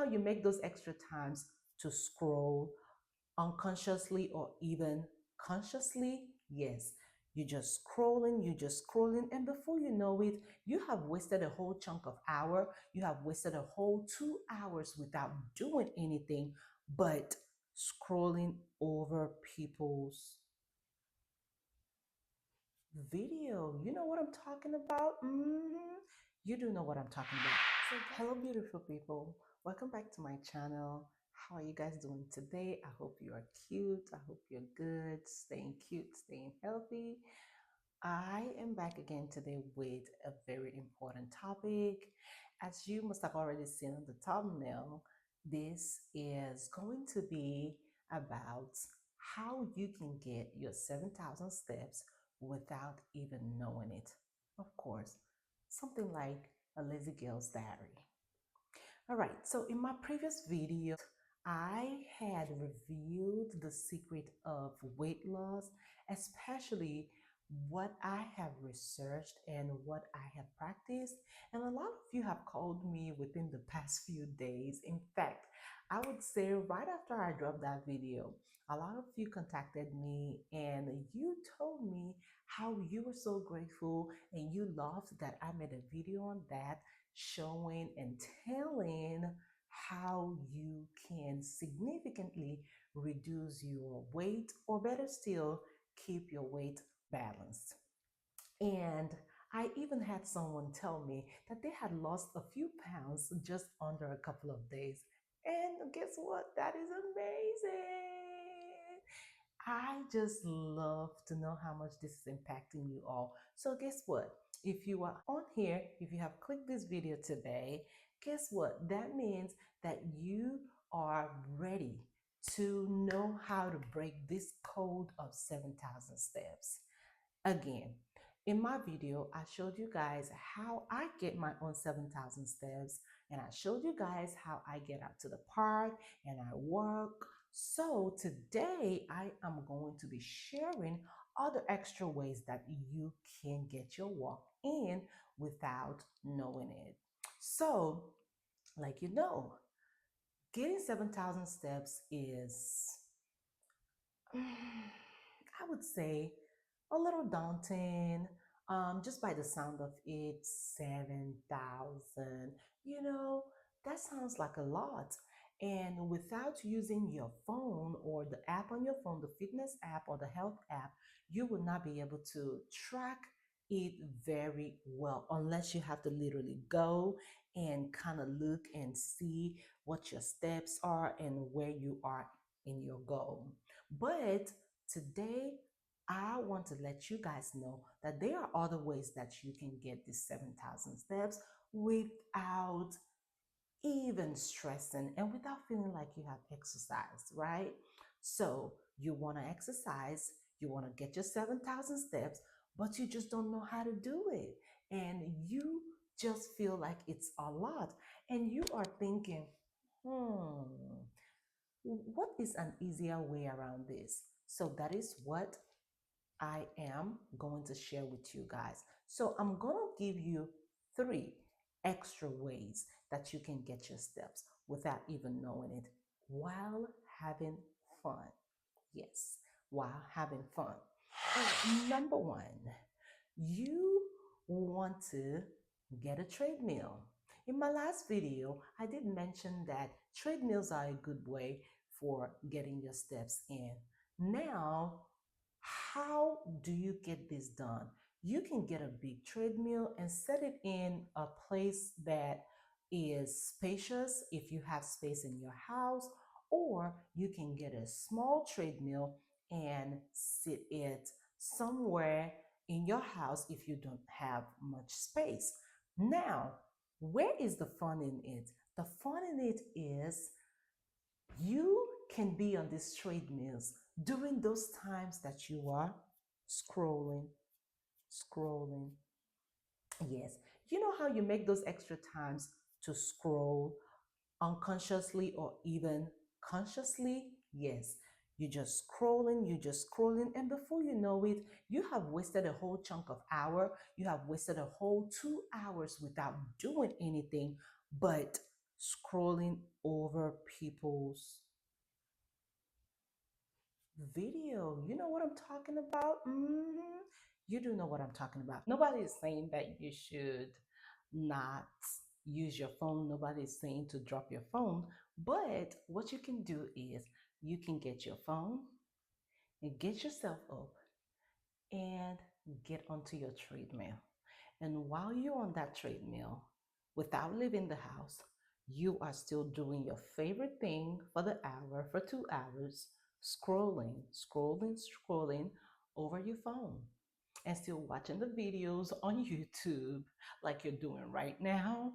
how you make those extra times to scroll unconsciously or even consciously? Yes. You're just scrolling, and before you know it, you have wasted a whole chunk of hour. You have wasted a whole 2 hours without doing anything but scrolling over people's video. You know what I'm talking about? You do know what I'm talking about. So, hello, beautiful people. Welcome back to my channel. How are you guys doing today? I hope you are cute. I hope you're good, staying cute, staying healthy. I am back again today with a very important topic. As you must have already seen on the thumbnail, this is going to be about how you can get your 7,000 steps without even knowing it. Of course, something like a lazy girl's diary. All right, so in my previous video, I had revealed the secret of weight loss, especially what I have researched and what I have practiced. And a lot of you have called me within the past few days. In fact, I would say right after I dropped that video, a lot of you contacted me and you told me how you were so grateful and you loved that I made a video on that, showing and telling how you can significantly reduce your weight, or better still, keep your weight balanced. And I even had someone tell me that they had lost a few pounds just under a couple of days. And guess what? That is amazing. I just love to know how much this is impacting you all. So guess what? If you are on here, if you have clicked this video today, guess what? That means that you are ready to know how to break this code of 7,000 steps. Again, in my video, I showed you guys how I get my own 7,000 steps, and I showed you guys how I get out to the park and I walk. So today I am going to be sharing other extra ways that you can get your walk in without knowing it. So, like getting 7,000 steps is I would say a little daunting. Just by the sound of it, 7,000, that sounds like a lot. And without using your phone or the app on your phone, the fitness app or the health app, you will not be able to track it very well unless you have to literally go and kind of look and see what your steps are and where you are in your goal. But today, I want to let you guys know that there are other ways that you can get these 7,000 steps without even stressing and without feeling like you have exercised, right? So you want to exercise, you want to get your 7,000 steps, but you just don't know how to do it. And you just feel like it's a lot. And you are thinking, what is an easier way around this? So that is what I am going to share with you guys. So I'm going to give you 3 extra ways that you can get your steps without even knowing it while having fun. Yes, while having fun. Number 1, you want to get a treadmill. In my last video, I did mention that treadmills are a good way for getting your steps in. Now, how do you get this done? You can get a big treadmill and set it in a place that is spacious if you have space in your house, or you can get a small treadmill and sit it somewhere in your house if you don't have much space. Now, where is the fun in it? The fun in it is you can be on these treadmills during those times that you are scrolling, scrolling. Yes, you know how you make those extra times to scroll unconsciously or even consciously? Yes, you're just scrolling, and before you know it, you have wasted a whole chunk of hour. You have wasted a whole 2 hours without doing anything but scrolling over people's video. You know what I'm talking about? You do know what I'm talking about. Nobody is saying that you should not use your phone. Nobody is saying to drop your phone. But what you can do is you can get your phone and get yourself up and get onto your treadmill. And while you're on that treadmill, without leaving the house, you are still doing your favorite thing for the hour, for 2 hours, scrolling over your phone and still watching the videos on YouTube like you're doing right now.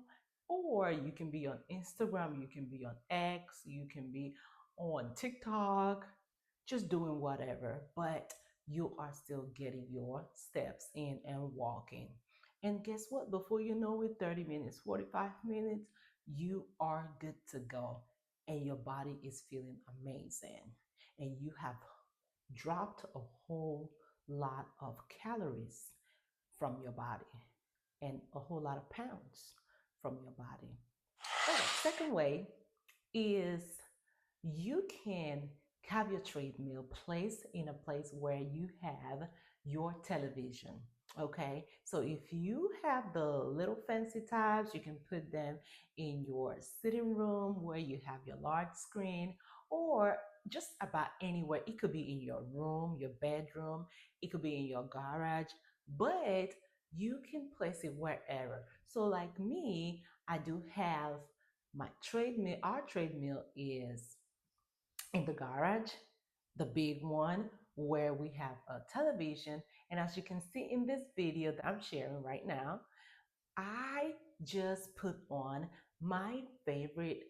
Or you can be on Instagram, you can be on X, you can be on TikTok, just doing whatever, but you are still getting your steps in and walking. And guess what? Before you know it, 30 minutes, 45 minutes, you are good to go. And your body is feeling amazing. And you have dropped a whole lot of calories from your body and a whole lot of pounds from your body. All right, second way is you can have your treadmill placed in a place where you have your television. Okay, so if you have the little fancy types, you can put them in your sitting room where you have your large screen, or just about anywhere. It could be in your room, your bedroom, it could be in your garage, but you can place it wherever. So, like me, I do have my treadmill. Our treadmill is in the garage, the big one where we have a television. And as you can see in this video that I'm sharing right now, I just put on my favorite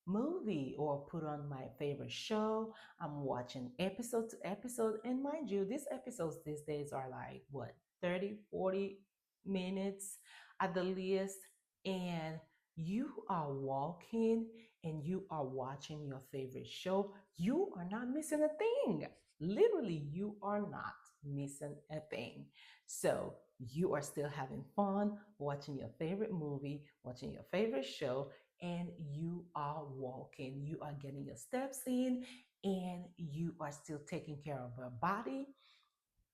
movie or put on my favorite show. I'm watching episode to episode. And mind you, these episodes these days are like what, 30, 40 minutes at the least. And you are walking and you are watching your favorite show. You are not missing a thing. Literally, you are not missing a thing. So you are still having fun watching your favorite movie, watching your favorite show, and you are walking. You are getting your steps in, and you are still taking care of your body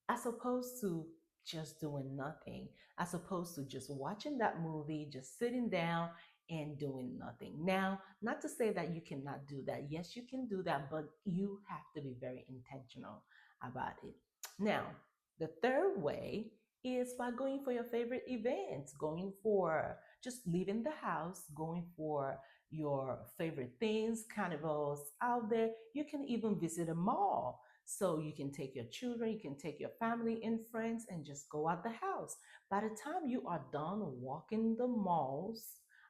as opposed to just doing nothing, as opposed to just watching that movie, just sitting down and doing nothing. Now, not to say that you cannot do that. Yes, you can do that, but you have to be very intentional about it. Now, the third way is by going for your favorite events, going for just leaving the house, going for your favorite things, carnivals out there. You can even visit a mall, so you can take your children, you can take your family and friends and just go out the house. By the time you are done walking the malls,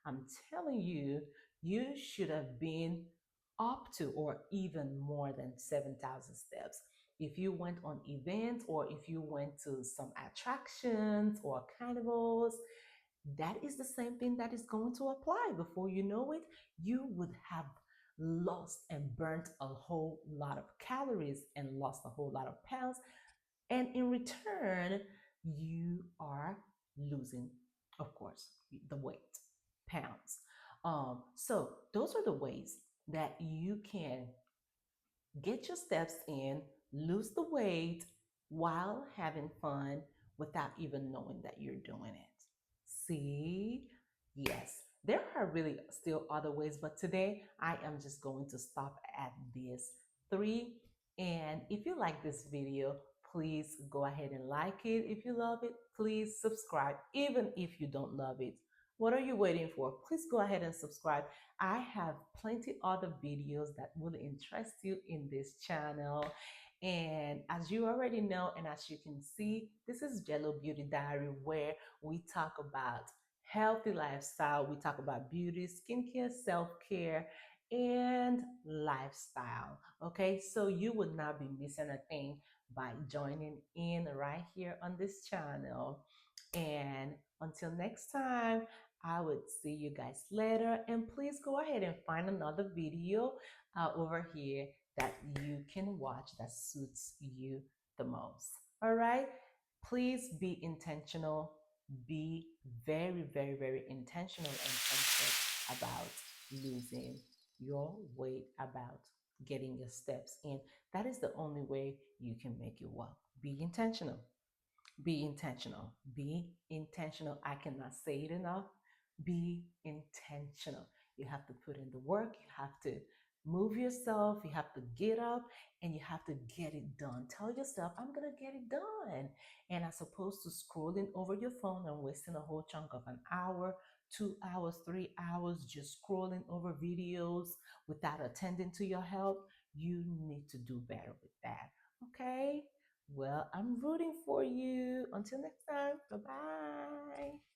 I'm telling you, you should have been up to or even more than 7,000 steps. If you went on events or if you went to some attractions or carnivals, that is the same thing that is going to apply. Before you know it, you would have lost and burnt a whole lot of calories and lost a whole lot of pounds. And in return, you are losing, of course, the weight, pounds. So those are the ways that you can get your steps in, lose the weight while having fun without even knowing that you're doing it. See? Yes, there are really still other ways, but today I am just going to stop at these three. And if you like this video, please go ahead and like it. If you love it, please subscribe, even if you don't love it. What are you waiting for? Please go ahead and subscribe. I have plenty other videos that will interest you in this channel. And as you already know, and as you can see, this is Jello Beauty Diary, where we talk about healthy lifestyle, we talk about beauty, skincare, self-care, and lifestyle. Okay, so you would not be missing a thing by joining in right here on this channel. And until next time, I would see you guys later. And please go ahead and find another video over here that you can watch that suits you the most. All right? Please be intentional. Be very, very, very intentional and conscious about losing your weight, about getting your steps in. That is the only way you can make it work. Be intentional. Be intentional. Be intentional. I cannot say it enough. Be intentional. You have to put in the work. You have to move yourself. You have to get up and you have to get it done. Tell yourself, I'm going to get it done. And as opposed to scrolling over your phone and wasting a whole chunk of an hour, 2 hours, 3 hours, just scrolling over videos without attending to your health, you need to do better with that. Okay? Well, I'm rooting for you. Until next time, bye bye.